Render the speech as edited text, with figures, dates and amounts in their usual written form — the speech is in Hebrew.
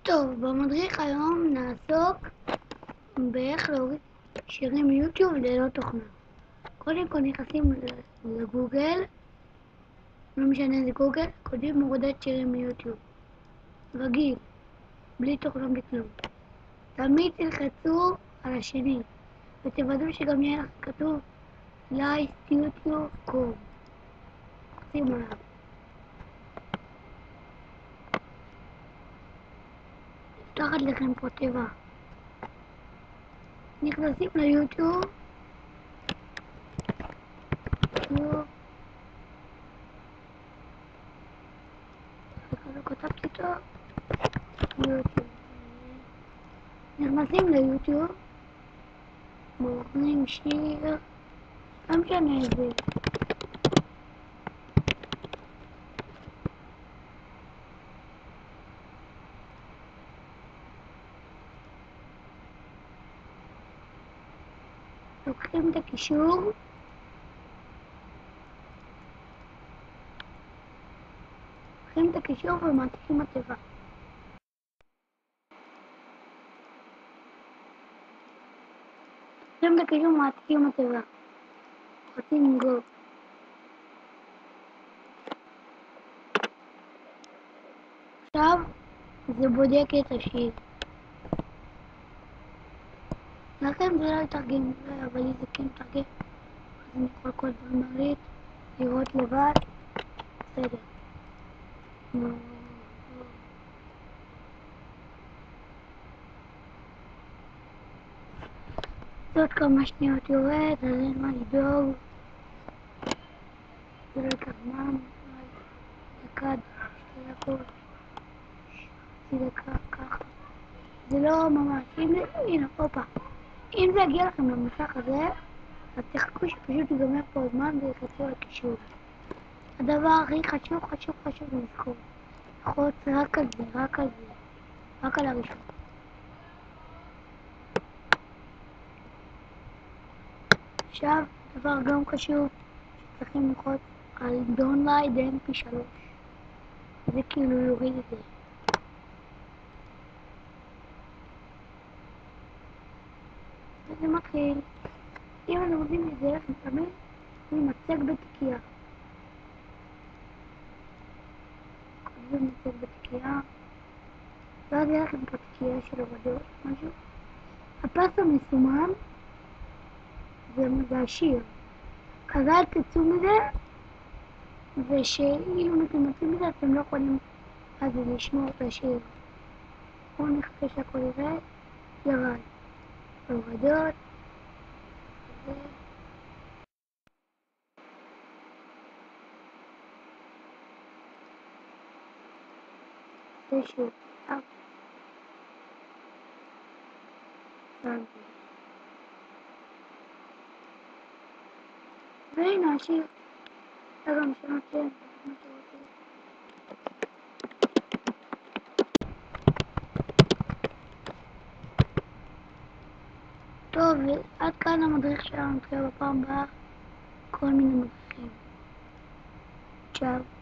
טוב, במדריך היום נעסוק באיך להוריד שירים מיוטיוב ללא תוכנה. קודם כל נכנסים לגוגל, לא משנה איזה גוגל, כותבים הורדת שירים מיוטיוב. רגיל, בלי תוכנה, בלי כלום. תמיד תלחצו על השני, ותוודאו שגם יהיה לך כתוב LiveYouTube.com. לוחצים עליו. נפתחת לכם פה תיבה. נכנסים ליוטיוב, לא כתבתי טוב, יוטיוב. נכנסים ליוטיוב, בוחרים שיר, לא משנה איזה. לוקחים את הקישור, ומעתיקים בתיבה. לוקחים את הקישור ומעתיקים בתיבה. לוחצים גו. עכשיו זה בודק את השיר. לכן זה לא יתרגם, אבל אם זה כן יתרגם, אז אני יכול כל פעם להריץ, לראות לבד, בסדר. עוד כמה שניות יורד, אז אין מה לדאוג. זה לא ייקח זמן, דקה, 2 דקות, חצי דקה, ככה. זה לא ממש, הנה, הופה. אם זה יגיע לכם למסך הזה, אז תחכו שפשוט ייגמר פה הזמן ולחצו על הקישור. הדבר הכי חשוב לזכור. ללחוץ רק על זה, רק על הראשון. עכשיו, דבר גם חשוב, שצריכים ללחוץ על Download MP3. זה כאילו יוריד את זה. וזה מתחיל. אם אני רוצים את זה לכם תמיד, אני מצג בתיקייה. כותבים מצג בתיקייה. ואז יהיה לכם את התיקייה של הורדות, משהו. הפס המסומן זה השיר. אז אל תצאו מזה, ושאם אתם מוצאים מזה אתם לא יכולים אז לשמור את השיר. בואו נחכה שהכל ירד, ירד. הורדות. זה שיר. והנה השיר. אפשר גם לשנות שם, מה שרוצים. טוב, עד כאן המדריך שלנו. נתראה בפעם הבאה כל מיני מדריכים. צ'או.